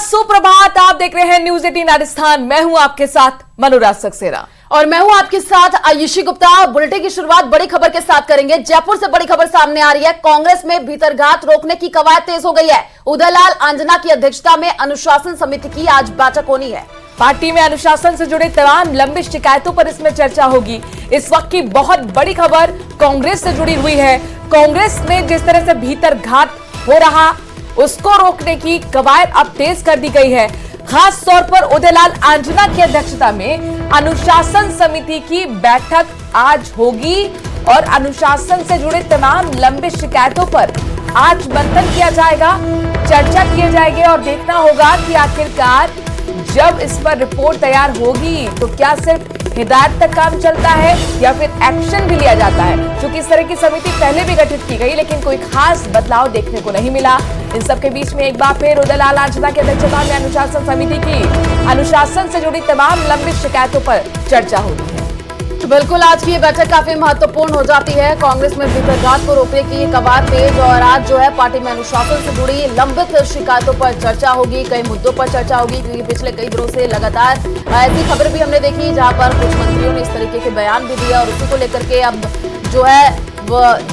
सुप्रभात। आप देख रहे हैं न्यूज 18 राजस्थान। मैं हूं आपके साथ मनोराज सक्सेना और मैं हूं आपके साथ आयुषी गुप्ता। बुलेटिन की शुरुआत बड़ी खबर के साथ करेंगे। जयपुर से बड़ी खबर सामने आ रही है। कांग्रेस में भीतरघात रोकने की कवायद तेज हो गई है। उदयलाल आंजना की अध्यक्षता में अनुशासन समिति की आज बैठक होनी है। पार्टी में अनुशासन से जुड़े तमाम लंबी शिकायतों पर इसमें चर्चा होगी। इस वक्त की बहुत बड़ी खबर कांग्रेस से जुड़ी हुई है। कांग्रेस में जिस तरह से भीतरघात हो रहा, उसको रोकने की कवायद अब तेज कर दी गई है। खास तौर पर उदयलाल आंजना की अध्यक्षता में अनुशासन समिति की बैठक आज होगी और अनुशासन से जुड़े तमाम लंबी शिकायतों पर आज मंथन किया जाएगा, चर्चा की जाएगी और देखना होगा कि आखिरकार जब इस पर रिपोर्ट तैयार होगी तो क्या सिर्फ हिदायत तक काम चलता है या फिर एक्शन भी लिया जाता है। क्योंकि इस तरह की समिति पहले भी गठित की गई लेकिन कोई खास बदलाव देखने को नहीं मिला। इन सबके बीच में एक बार फिर उदयलाल आंजना की अध्यक्षता में अनुशासन समिति की अनुशासन से जुड़ी तमाम लंबी शिकायतों पर चर्चा होगी। तो बिल्कुल आज की ये बैठक काफी महत्वपूर्ण हो जाती है। कांग्रेस में भीतरघात को रोकने की ये कवायद तेज और आज जो है पार्टी में अनुशासन से जुड़ी लंबित शिकायतों पर चर्चा होगी, कई मुद्दों पर चर्चा होगी। क्योंकि पिछले कई दिनों से लगातार ऐसी खबर भी हमने देखी जहां पर कुछ मंत्रियों ने इस तरीके के बयान भी दिया और उसी को लेकर के अब जो है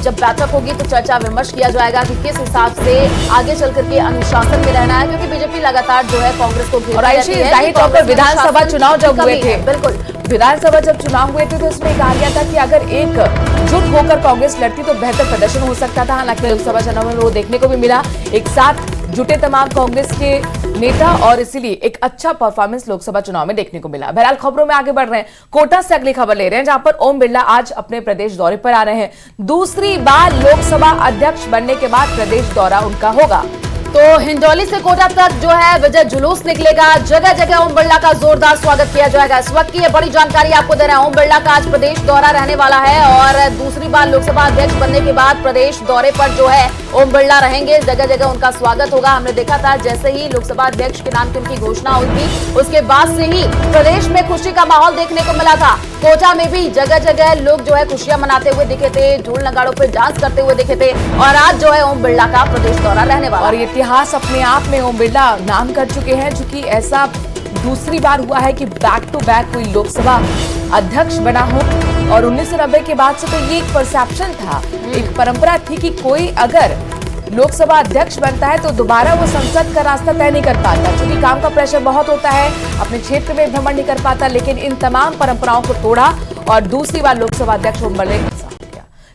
जब बैठक होगी तो चर्चा विमर्श किया जाएगा कि किस हिसाब से आगे चल करके अनुशासन में रहना है। क्योंकि बीजेपी लगातार जो है कांग्रेस को घेर रहती है। जाहिर तौर पर विधानसभा चुनाव जब हुए थे, बिल्कुल विधानसभा जब चुनाव हुए थे तो इसमें कहा गया था कि अगर एकजुट होकर कांग्रेस लड़ती तो बेहतर प्रदर्शन हो सकता था। हालांकि लोकसभा चुनाव में वो देखने को भी मिला, एक साथ जुटे तमाम कांग्रेस के नेता और इसीलिए एक अच्छा परफॉर्मेंस लोकसभा चुनाव में देखने को मिला। बहरहाल खबरों में आगे बढ़ रहे हैं। कोटा से अगली खबर ले रहे हैं जहां पर ओम बिरला आज अपने प्रदेश दौरे पर आ रहे हैं। दूसरी बार लोकसभा अध्यक्ष बनने के बाद प्रदेश दौरा उनका होगा। तो हिंडौली से कोटा तक जो है विजय जुलूस निकलेगा। जगह जगह ओम बिरला का जोरदार स्वागत किया जाएगा। इस वक्त की ये बड़ी जानकारी आपको दे रहे हैं। ओम बिरला का आज प्रदेश दौरा रहने वाला है और दूसरी बार लोकसभा अध्यक्ष बनने के बाद प्रदेश दौरे पर जो है ओम बिरला रहेंगे। जगह जगह उनका स्वागत होगा। हमने देखा था जैसे ही लोकसभा अध्यक्ष के नाम की उनकी घोषणा हुई थी उसके बाद से ही प्रदेश में खुशी का माहौल देखने को मिला था। कोटा में भी जगह जगह लोग जो है खुशियां मनाते हुए दिखे थे, ढोल नगाड़ों पर डांस करते हुए दिखे थे और आज जो है ओम बिरला का प्रदेश दौरा रहने वाला। और इतिहास अपने आप में ओम बिरला नाम कर चुके हैं, चूंकि ऐसा दूसरी बार हुआ है कि बैक टू बैक कोई लोकसभा अध्यक्ष बना हो। और 1990 के बाद से तो ये एक परसेप्शन था, एक परंपरा थी कि कोई अगर लोकसभा अध्यक्ष बनता है तो दोबारा वो संसद का रास्ता तय नहीं कर पाता, क्योंकि काम का प्रेशर बहुत होता है, अपने क्षेत्र में भ्रमण नहीं कर पाता। लेकिन इन तमाम परंपराओं को तोड़ा और दूसरी बार लोकसभा अध्यक्ष ओम बिरला।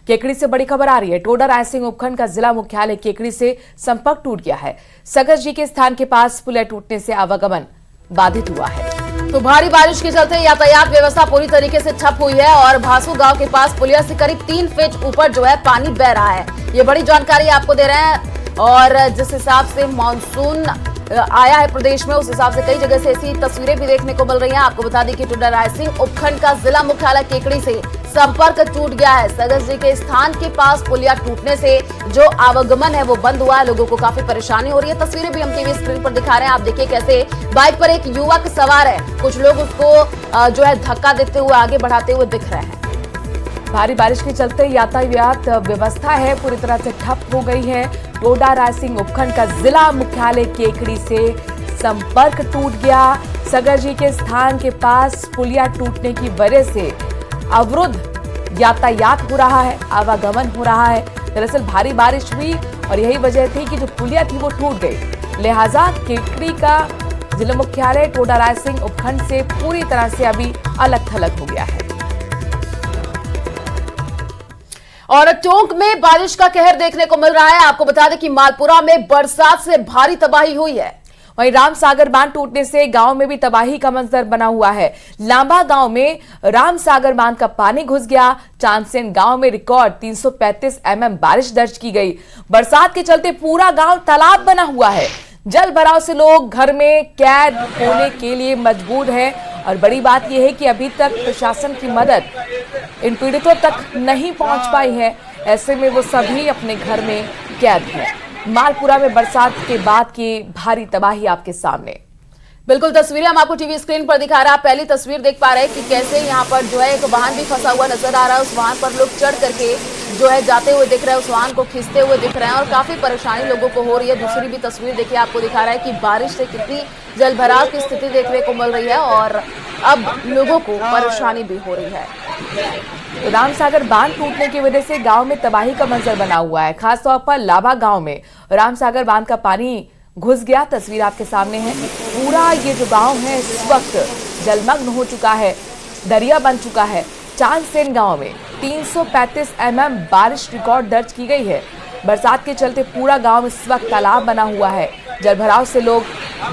केकड़ी से बड़ी खबर आ रही है। टोडा रायसिंह उपखंड का जिला मुख्यालय केकड़ी से संपर्क टूट गया है। सगत जी के स्थान के पास पुलिया टूटने से आवागमन बाधित हुआ है। तो भारी बारिश के चलते यातायात व्यवस्था पूरी तरीके से ठप हुई है और भासू गांव के पास पुलिया से करीब 3 फीट ऊपर जो है पानी बह रहा है। ये बड़ी जानकारी आपको दे रहे हैं। और जिस हिसाब से मानसून आया है प्रदेश में उस हिसाब से कई जगह से ऐसी तस्वीरें भी देखने को मिल रही हैं। आपको बता दें कि टोडा रायसिंह उपखंड का जिला मुख्यालय केकड़ी से संपर्क टूट गया है। सगत जी के स्थान के पास पुलिया टूटने से जो आवागमन है वो बंद हुआ है। लोगों को काफी परेशानी हो रही है। तस्वीरें भी हम टीवी स्क्रीन पर दिखा रहे हैं। आप देखिए कैसे बाइक पर एक युवक सवार है, कुछ लोग उसको जो है धक्का देते हुए आगे बढ़ाते हुए दिख रहे हैं। भारी बारिश के चलते यातायात व्यवस्था है पूरी तरह से ठप हो गई है। टोडा रायसिंह उपखंड का जिला मुख्यालय केकड़ी से संपर्क टूट गया। सगर जी के स्थान के पास पुलिया टूटने की वजह से अवरुद्ध यातायात हो रहा है, आवागमन हो रहा है। दरअसल भारी बारिश हुई और यही वजह थी कि जो पुलिया थी वो टूट गई। लिहाजा केकड़ी का जिला मुख्यालय टोडा रायसिंह उपखंड से पूरी तरह से अभी अलग थलग हो गया है। और टोंक में बारिश का कहर देखने को मिल रहा है। आपको बता दें कि मालपुरा में बरसात से भारी तबाही हुई है। वहीं रामसागर बांध टूटने से गांव में भी तबाही का मंजर बना हुआ है। लांबा गांव में रामसागर बांध का पानी घुस गया। चांदसेन गांव में रिकॉर्ड 335 mm बारिश दर्ज की गई। बरसात के चलते पूरा गांव तालाब बना हुआ है। जल भराव से लोग घर में कैद होने के लिए मजबूर हैं। और बड़ी बात यह है कि अभी तक प्रशासन की मदद इन पीड़ितों तक नहीं पहुंच पाई है। ऐसे में वो सभी अपने घर में कैद हैं। मालपुरा में बरसात के बाद की भारी तबाही आपके सामने। बिल्कुल, तस्वीरें हम आपको टीवी स्क्रीन पर दिखा रहे हैं। आप पहली तस्वीर देख पा रहे हैं कि कैसे यहाँ पर जो है एक वाहन भी फंसा हुआ नजर आ रहा है। उस वाहन पर लोग चढ़ करके जो है जाते हुए दिख रहे हैं, उस वाहन को खींचते हुए दिख रहे हैं और काफी परेशानी लोगों को हो रही है। दूसरी भी तस्वीर देखिए, आपको दिखा रहा है कि बारिश से कितनी जलभराव की स्थिति देखने को मिल रही है और अब लोगों को परेशानी भी हो रही है। रामसागर बांध टूटने की वजह से गांव में तबाही का मंजर बना हुआ है। खासतौर पर लाभा गांव में रामसागर बांध का पानी घुस गया। तस्वीर आपके सामने है। पूरा ये जो गांव है इस वक्त जलमग्न हो चुका है, दरिया बन चुका है। चांदसेन गांव में 335 mm बारिश रिकॉर्ड दर्ज की गई है। बरसात के चलते पूरा गांव इस वक्त तालाब बना हुआ है। जलभराव से लोग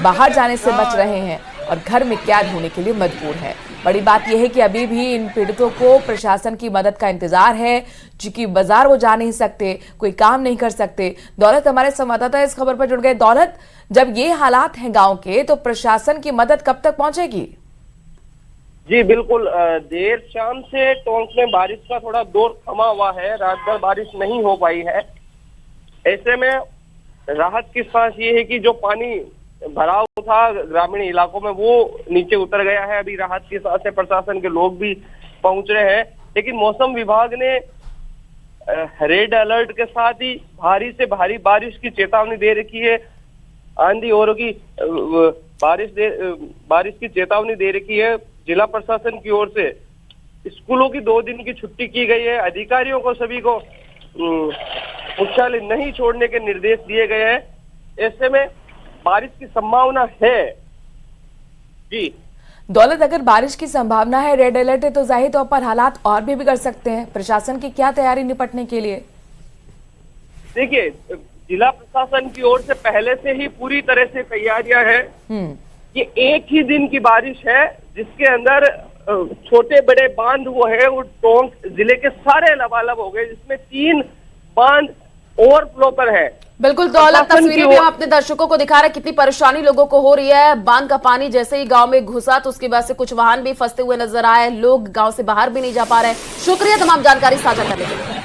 बाहर जाने से बच रहे हैं और घर में कैद होने के लिए मजबूर हैं। बड़ी बात यह है कि अभी भी इन पीड़ितों को प्रशासन की मदद का इंतजार है, क्योंकि बाजार वो जा नहीं सकते, कोई काम नहीं कर सकते। दौलत हमारे संवाददाता इस खबर पर जुड़ गए। दौलत, जब ये हालात हैं गांव के, तो प्रशासन की मदद कब तक पहुंचेगी? जी बिल्कुल, देर शाम से टोंक में बारिश का थोड़ा दौर थमा हुआ है। रात भर बारिश नहीं हो पाई है। ऐसे में राहत की सांस ये है कि जो पानी भराव था ग्रामीण इलाकों में वो नीचे उतर गया है। अभी राहत की सांस से प्रशासन के लोग भी पहुंच रहे हैं, लेकिन मौसम विभाग ने रेड अलर्ट के साथ ही भारी से भारी बारिश की चेतावनी दे रखी है। आंधी और की बारिश की चेतावनी दे रखी है। जिला प्रशासन की ओर से स्कूलों की 2 दिन की छुट्टी की गई है। अधिकारियों को सभी को मुख्यालय नहीं छोड़ने के निर्देश दिए गए हैं। ऐसे में बारिश की संभावना है। जी दौलत, अगर बारिश की संभावना है, रेड अलर्ट है, तो जाहिर तौर पर हालात और भी बिगड़ सकते हैं। प्रशासन की क्या तैयारी निपटने के लिए? देखिए, जिला प्रशासन की ओर से पहले से ही पूरी तरह से तैयारियां हैं। ये एक ही दिन की बारिश है जिसके अंदर छोटे बड़े बांध वो है, वो टोंक जिले के सारे लबालब हो गए, जिसमें 3 बांध ओवरफ्लो पर है। बिल्कुल दौलत, तस्वीरें भी हम अपने दर्शकों को दिखा रहे हैं। कितनी परेशानी लोगों को हो रही है। बांध का पानी जैसे ही गांव में घुसा तो उसकी वजह से कुछ वाहन भी फंसते हुए नजर आए। लोग गांव से बाहर भी नहीं जा पा रहे। शुक्रिया तमाम जानकारी साझा करने के लिए।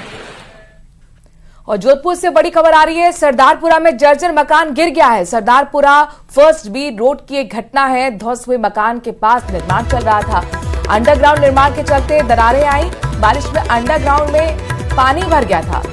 और जोधपुर से बड़ी खबर आ रही है। सरदारपुरा में जर्जर मकान गिर गया है। सरदारपुरा फर्स्ट बी रोड की एक घटना है। ध्वस्त हुए मकान के पास निर्माण चल रहा था। अंडरग्राउंड निर्माण के चलते दरारें आई। बारिश में अंडरग्राउंड में पानी भर गया था।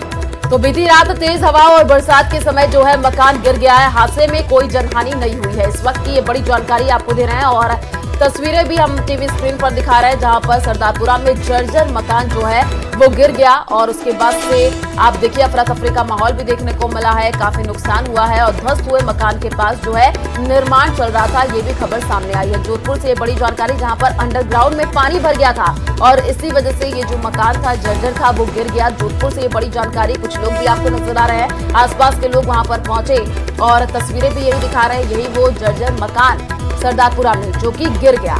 तो बीती रात तेज हवा और बरसात के समय जो है मकान गिर गया है। हादसे में कोई जनहानि नहीं हुई है। इस वक्त की ये बड़ी जानकारी आपको दे रहे हैं और तस्वीरें भी हम टीवी स्क्रीन पर दिखा रहे हैं, जहां पर सरदारपुरा में जर्जर मकान जो है वो गिर गया और उसके बाद से आप देखिए अफरा तफरी का माहौल भी देखने को मिला है। काफी नुकसान हुआ है और ध्वस्त हुए मकान के पास जो है निर्माण चल रहा था। ये भी खबर सामने आई है। जोधपुर से ये बड़ी जानकारी, जहां पर अंडरग्राउंड में पानी भर गया था और इसी वजह से ये जो मकान था जर्जर था वो गिर गया। जोधपुर से ये बड़ी जानकारी। कुछ लोग भी आपको नजर आ रहे हैं, आसपास के लोग वहां पर पहुंचे और तस्वीरें भी यही दिखा रहे हैं। यही वो जर्जर मकान सरदारपुरा में जो कि गिर गया।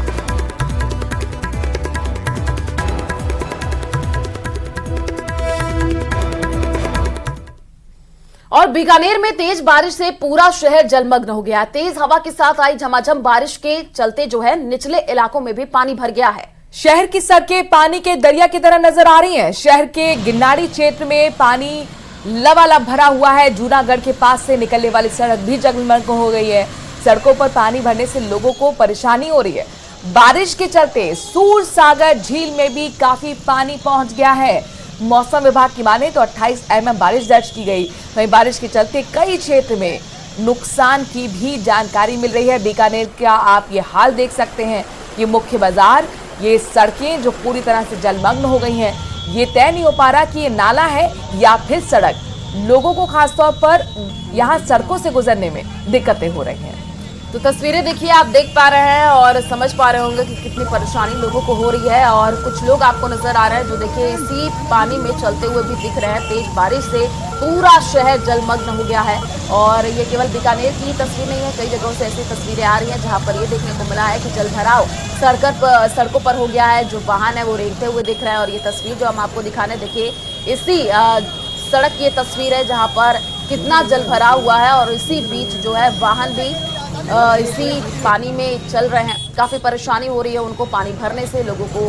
और बीकानेर में तेज बारिश से पूरा शहर जलमग्न हो गया। तेज हवा के साथ आई झमाझम बारिश के चलते जो है निचले इलाकों में भी पानी भर गया है। शहर की सड़कें पानी के दरिया की तरह नजर आ रही हैं। शहर के गिन्नाड़ी क्षेत्र में पानी लबालब भरा हुआ है। जूनागढ़ के पास से निकलने वाली सड़क भी जलमग्न हो गई है। सड़कों पर पानी भरने से लोगों को परेशानी हो रही है। बारिश के चलते सूरसागर झील में भी काफी पानी पहुंच गया है। मौसम विभाग की माने तो 28 mm बारिश दर्ज की गई। वहीं बारिश के चलते कई क्षेत्र में नुकसान की भी जानकारी मिल रही है। बीकानेर का आप ये हाल देख सकते हैं। ये मुख्य बाजार, ये सड़कें जो पूरी तरह से जलमग्न हो गई हैं। ये तय नहीं हो पा रहा कि ये नाला है या फिर सड़क। लोगों को खासतौर पर यहाँ सड़कों से गुजरने में दिक्कतें हो रही हैं। तो तस्वीरें देखिए, आप देख पा रहे हैं और समझ पा रहे होंगे कि कितनी परेशानी लोगों को हो रही है। और कुछ लोग आपको नजर आ रहे हैं जो देखिए इसी पानी में चलते हुए भी दिख रहे हैं। तेज बारिश से पूरा शहर जलमग्न हो गया है। और ये केवल बीकानेर की तस्वीर नहीं है, कई जगहों से ऐसी तस्वीरें आ रही हैं जहां पर ये देखने को मिला है कि जलभराव सड़कों पर हो गया है। जो वाहन है वो रेंगते हुए दिख रहे हैं। और ये तस्वीर जो हम आपको दिखाने, देखिए इसी सड़क की तस्वीर है जहाँ पर कितना जलभराव हुआ है और इसी बीच जो है वाहन भी इसी पानी में चल रहे हैं। काफी परेशानी हो रही है उनको। पानी भरने से लोगों को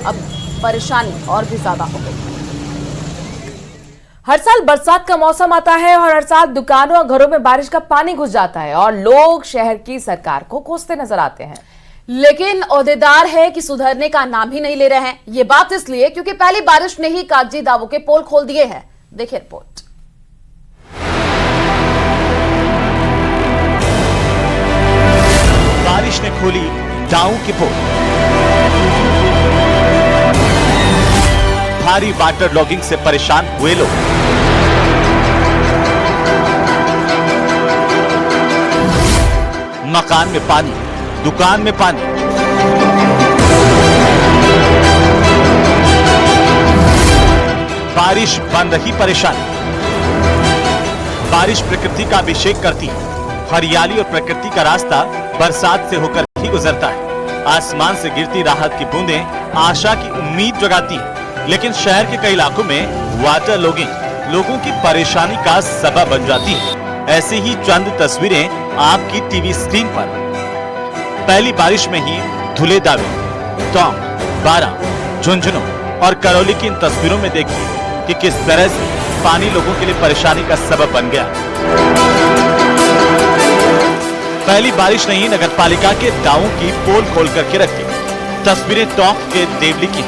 अब परेशानी और भी ज्यादा हो गई। हर साल बरसात का मौसम आता है और हर साल दुकानों और घरों में बारिश का पानी घुस जाता है और लोग शहर की सरकार को कोसते नजर आते हैं। लेकिन ओहदेदार है कि सुधरने का नाम ही नहीं ले रहे हैं। ये बात इसलिए क्योंकि पहली बारिश ने ही कागजी दावों के पोल खोल दिए हैं। देखिए रिपोर्ट। बारिश ने खोली दावों के पोल। भारी वाटर लॉगिंग से परेशान हुए लोग। मकान में पानी, दुकान में पानी। बारिश बन रही परेशानी। बारिश प्रकृति का अभिषेक करती है। हरियाली और प्रकृति का रास्ता बरसात से होकर ही गुजरता है। आसमान से गिरती राहत की बूंदें आशा की उम्मीद जगाती है। लेकिन शहर के कई इलाकों में वाटर लॉगिंग लोगों की परेशानी का सबब बन जाती है। ऐसी ही चंद तस्वीरें आपकी टीवी स्क्रीन पर। पहली बारिश में ही धुले दावे, टोंक, बारा, झुंझुनू और करौली की इन तस्वीरों में देखिए कि किस तरह से पानी लोगों के लिए परेशानी का सबब बन गया। पहली बारिश ने ही नगरपालिका के दावों की पोल खोल करके रखी। तस्वीरें टोंक के देवली की।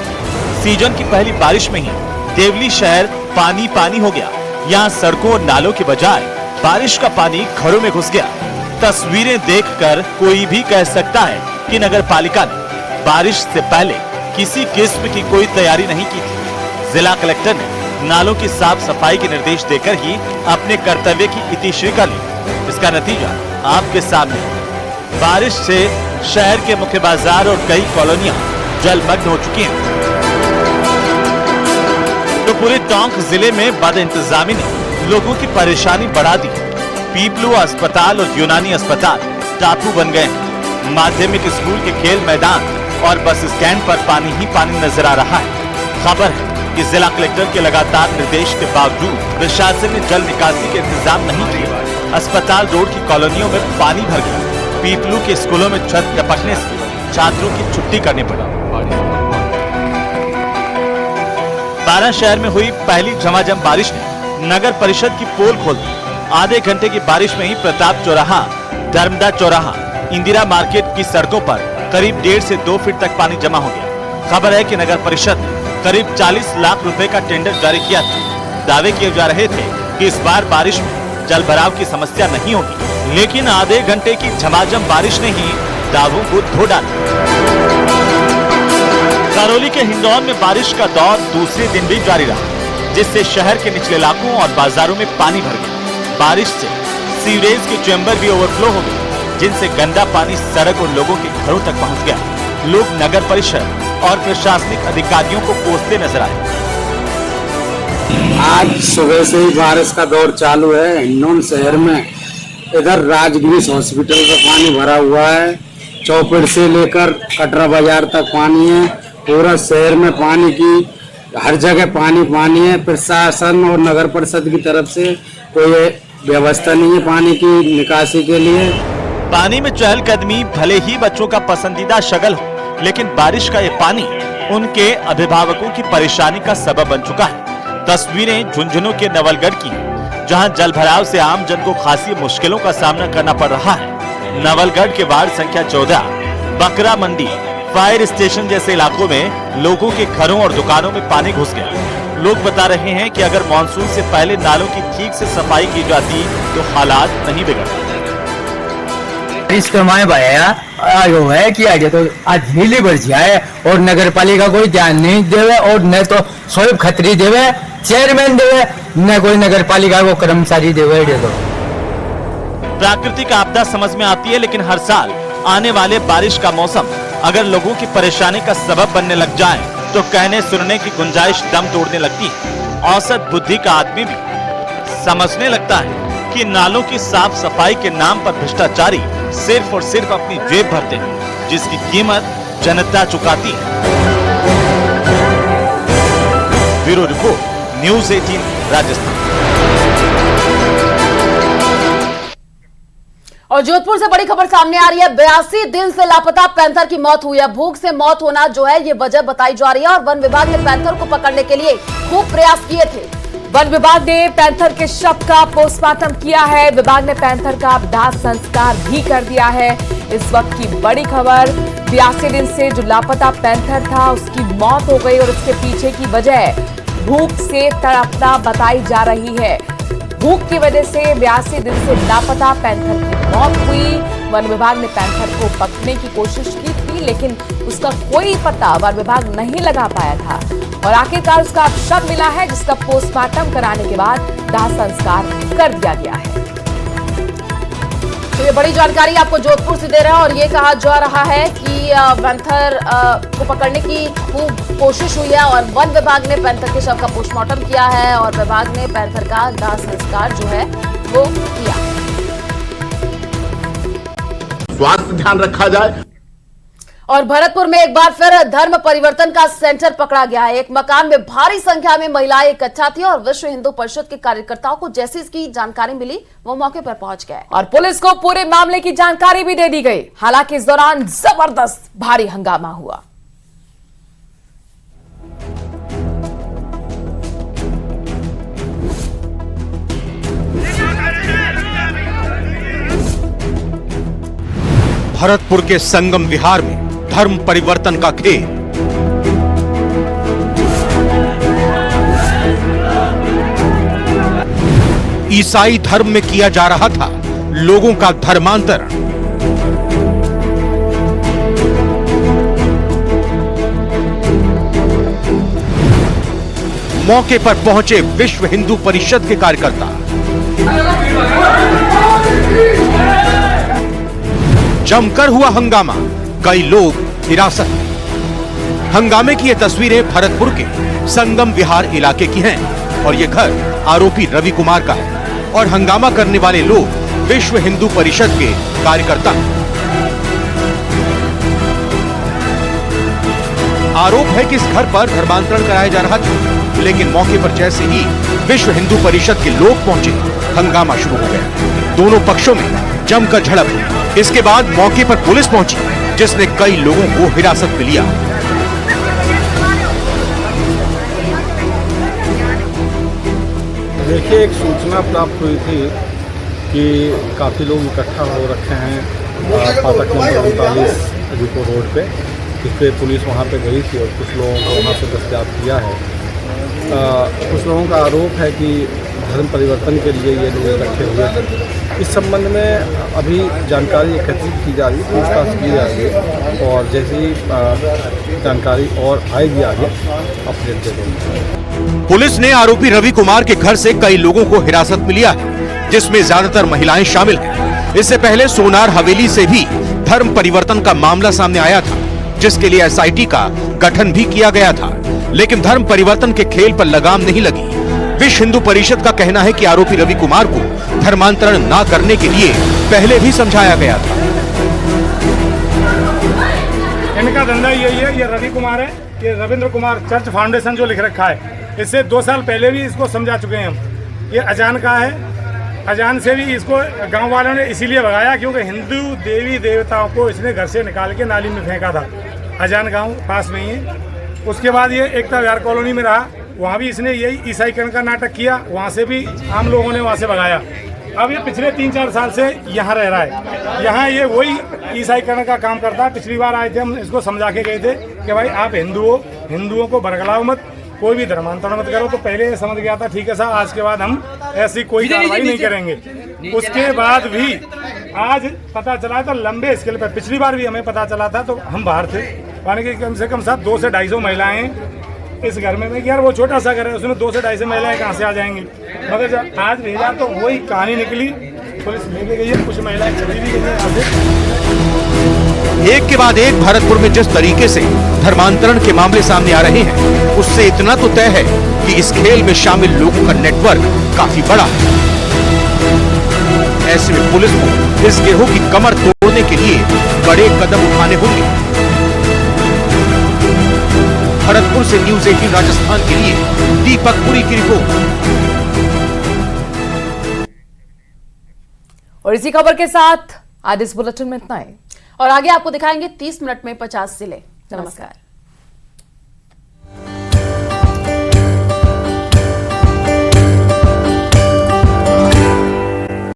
सीजन की पहली बारिश में ही देवली शहर पानी पानी हो गया। यहाँ सड़कों और नालों के बजाय बारिश का पानी घरों में घुस गया। तस्वीरें देखकर कोई भी कह सकता है कि नगरपालिका ने बारिश से पहले किसी किस्म की कोई तैयारी नहीं की थी। जिला कलेक्टर ने नालों की साफ सफाई के निर्देश देकर ही अपने कर्तव्य की इतिश्री कर ली। इसका नतीजा आपके सामने। बारिश से शहर के मुख्य बाजार और कई कॉलोनियां जलमग्न हो चुकी हैं। तो पूरे टोंक जिले में बदइंतजामी ने लोगों की परेशानी बढ़ा दी। पीपलू अस्पताल और यूनानी अस्पताल टापू बन गए हैं। माध्यमिक स्कूल के खेल मैदान और बस स्टैंड पर पानी ही पानी नजर आ रहा है। खबर है कि जिला कलेक्टर के लगातार निर्देश के बावजूद प्रशासन ने जल निकासी के इंतजाम नहीं किए। अस्पताल रोड की कॉलोनियों में पानी भर गया। पीपलू के स्कूलों में छत टपकने से छात्रों की छुट्टी करनी पड़ी। बारा शहर में हुई पहली झमाझम बारिश ने नगर परिषद की पोल खोल दी। आधे घंटे की बारिश में ही प्रताप चौराहा, धर्मदा चौराहा, इंदिरा मार्केट की सड़कों पर करीब 1.5 से 2 फीट तक पानी जमा हो गया। खबर है कि नगर परिषद ने करीब 40 लाख रुपए का टेंडर जारी किया था। दावे किए जा रहे थे कि इस बार बारिश में जल भराव की समस्या नहीं होगी, लेकिन आधे घंटे की झमाझम बारिश ने ही दावों को धो डाला। करौली के हिंडौन में बारिश का दौर दूसरे दिन भी जारी रहा, जिससे शहर के निचले इलाकों और बाजारों में पानी भर गया। बारिश से सीवरेज के चैम्बर भी ओवरफ्लो हो गए, जिनसे गंदा पानी सड़क और लोगों के घरों तक पहुंच गया। लोग नगर परिषद और प्रशासनिक अधिकारियों को कोसते नजर आए। आज सुबह से ही बारिश का दौर चालू है। हिंडौन शहर में इधर राजगिरीश हॉस्पिटल का पानी भरा हुआ है। चौपेड़ से लेकर कटरा बाजार तक पानी है। पूरा शहर में पानी की हर जगह पानी पानी है। प्रशासन और नगर परिषद की तरफ से कोई व्यवस्था नहीं है पानी की निकासी के लिए। पानी में चहलकदमी भले ही बच्चों का पसंदीदा शगल हो, लेकिन बारिश का ये पानी उनके अभिभावकों की परेशानी का सबब बन चुका है। तस्वीरें झुंझुनू के नवलगढ़ की हैं, जहां जल भराव से आम जन को खासी मुश्किलों का सामना करना पड़ रहा है। नवलगढ़ के वार्ड संख्या 14, बकरा मंडी, फायर स्टेशन जैसे इलाकों में लोगों के घरों और दुकानों में पानी घुस गया। लोग बता रहे हैं कि अगर मानसून से पहले नालों की ठीक से सफाई की जाती तो हालात नहीं बिगड़ते। इसका माए भाया आयो है कि आगे तो आज नीली बरसिया है और नगर पालिका कोई ध्यान नहीं देवे और न तो शोएब खत्री देवे, चेयरमैन देवे, न कोई नगर पालिका को कर्मचारी देवे। तो प्राकृतिक आपदा समझ में आती है, लेकिन हर साल आने वाले बारिश का मौसम अगर लोगों की परेशानी का सबब बनने लग जाए तो कहने सुनने की गुंजाइश दम तोड़ने लगती है। औसत बुद्धि का आदमी भी समझने लगता है कि नालों की साफ सफाई के नाम पर भ्रष्टाचारी सिर्फ और सिर्फ अपनी जेब भरते हैं, जिसकी कीमत जनता चुकाती है। Bureau report, news 18 Rajasthan. और जोधपुर से बड़ी खबर सामने आ रही है। 82 दिन से लापता पैंथर की मौत हुई है। भूख से मौत होना जो है ये वजह बताई जा रही है और वन विभाग ने पैंथर को पकड़ने के लिए खूब प्रयास किए थे। वन विभाग ने पैंथर के शव का पोस्टमार्टम किया है। विभाग ने पैंथर का दाह संस्कार भी कर दिया है। इस वक्त की बड़ी खबर, 82 दिन से जो लापता पैंथर था उसकी मौत हो गई और उसके पीछे की वजह भूख से तड़पना बताई जा रही है। भूख की वजह से 82 दिन से लापता पैंथर की मौत हुई। वन विभाग ने पैंथर को पकड़ने की कोशिश की थी, लेकिन उसका कोई पता वन विभाग नहीं लगा पाया था और आखिरकार उसका अब शव मिला है, जिसका पोस्टमार्टम कराने के बाद दाह संस्कार कर दिया गया है। तो ये बड़ी जानकारी आपको जोधपुर से दे रहे हैं और ये कहा जा रहा है कि पैंथर को पकड़ने की खूब कोशिश हुई है और वन विभाग ने पैंथर के शव का पोस्टमार्टम किया है और विभाग ने पैंथर का दाह संस्कार जो है वो किया। स्वास्थ्य ध्यान रखा जाए। और भरतपुर में एक बार फिर धर्म परिवर्तन का सेंटर पकड़ा गया है। एक मकान में भारी संख्या में महिलाएं इकट्ठा थी और विश्व हिंदू परिषद के कार्यकर्ताओं को जैसी इसकी जानकारी मिली वो मौके पर पहुंच गए और पुलिस को पूरे मामले की जानकारी भी दे दी गई। हालांकि इस दौरान जबरदस्त भारी हंगामा हुआ। भरतपुर के संगम विहार में धर्म परिवर्तन का खेल। ईसाई धर्म में किया जा रहा था लोगों का धर्मांतरण। मौके पर पहुंचे विश्व हिंदू परिषद के कार्यकर्ता। जमकर हुआ हंगामा, कई लोग हिरासत में। हंगामे की ये तस्वीरें भरतपुर के संगम विहार इलाके की हैं और ये घर आरोपी रवि कुमार का है और हंगामा करने वाले लोग विश्व हिंदू परिषद के कार्यकर्ता हैं। आरोप है कि इस घर पर धर्मांतरण कराया जा रहा था, लेकिन मौके पर जैसे ही विश्व हिंदू परिषद के लोग पहुंचे, हंगामा शुरू हो गया। दोनों पक्षों में जमकर झड़प हुई। इसके बाद मौके पर पुलिस पहुंची, जिसने कई लोगों को हिरासत में लिया। देखिए, एक सूचना प्राप्त हुई थी कि काफ़ी लोग इकट्ठा हो रखे हैं फाटक नंबर 39 रिपो रोड पे। इस पर पुलिस वहाँ पे गई थी और कुछ लोगों को वहाँ से दस्तयाब किया है। कुछ लोगों का आरोप है कि धर्म परिवर्तन के लिए ये लोग इकट्ठे हुए थे। इस संबंध में अभी जानकारी एकत्रित की जा रही है, पूछताछ की जा रही है और जैसी जानकारी और आएगी आगे अपडेट दे देंगे। पुलिस ने आरोपी रवि कुमार के घर से कई लोगों को हिरासत में लिया है, जिसमें ज्यादातर महिलाएं शामिल हैं। इससे पहले सोनार हवेली से भी धर्म परिवर्तन का मामला सामने आया था, जिसके लिए एसआईटी का गठन भी किया गया था, लेकिन धर्म परिवर्तन के खेल पर लगाम नहीं लगी। विश्व हिंदू परिषद का कहना है कि आरोपी रवि कुमार को धर्मांतरण न करने के लिए पहले भी समझाया गया था। इनका धंधा यही है, ये रवि कुमार है, ये रविंद्र कुमार चर्च फाउंडेशन जो लिख रखा है, इससे 2 साल पहले भी इसको समझा चुके हैं हम। ये अजान का है, अजान से भी इसको गांव वालों ने इसीलिए भगाया क्योंकि हिंदू देवी देवताओं को इसने घर से निकाल के नाली में फेंका था। अजान गांव पास में ही है। उसके बाद ये एकता विहार कॉलोनी में रहा, वहाँ भी इसने यही ईसाईकरण का नाटक किया, वहाँ से भी आम लोगों ने वहाँ से भगाया। अब ये पिछले 3-4 साल से यहाँ रह रहा है। यहाँ ये वही ईसाईकरण का काम करता है। पिछली बार आए थे, हम इसको समझा के गए थे कि भाई आप हिंदू हो, हिंदुओं को बरगलाओ मत, कोई भी धर्मांतरण मत करो। तो पहले ये समझ गया था ठीक है साहब, आज के बाद हम ऐसी कोई कार्रवाई नहीं करेंगे। उसके बाद भी आज पता चला तो लंबे स्केल पर, पिछली बार भी हमें पता चला था तो हम बाहर थे, यानी कि कम से कम साहब 200 से 250 महिलाएं इस घर में। यार वो छोटा सा घर है, उसमें 200 से 250 महिलाएं कहाँ से आ जाएंगी। मगर जब आज भेजा तो वही कहानी निकली, पुलिस लेके गई है, कुछ महिलाएं चली भी गई हैं यहाँ से। एक के बाद एक भरतपुर में जिस तरीके से धर्मांतरण के मामले सामने आ रहे हैं, उससे इतना तो तय है कि इस खेल में शामिल लोगों का नेटवर्क काफी बड़ा है। ऐसे में पुलिस को इस गिरोह की कमर तोड़ने के लिए बड़े कदम उठाने होंगे। भरतपुर से न्यूज़ 18 राजस्थान के लिए दीपक पुरी की रिपोर्ट। और इसी खबर के साथ आज इस बुलेटिन में इतना ही, और आगे आपको दिखाएंगे 30 मिनट में 50 जिले। नमस्कार।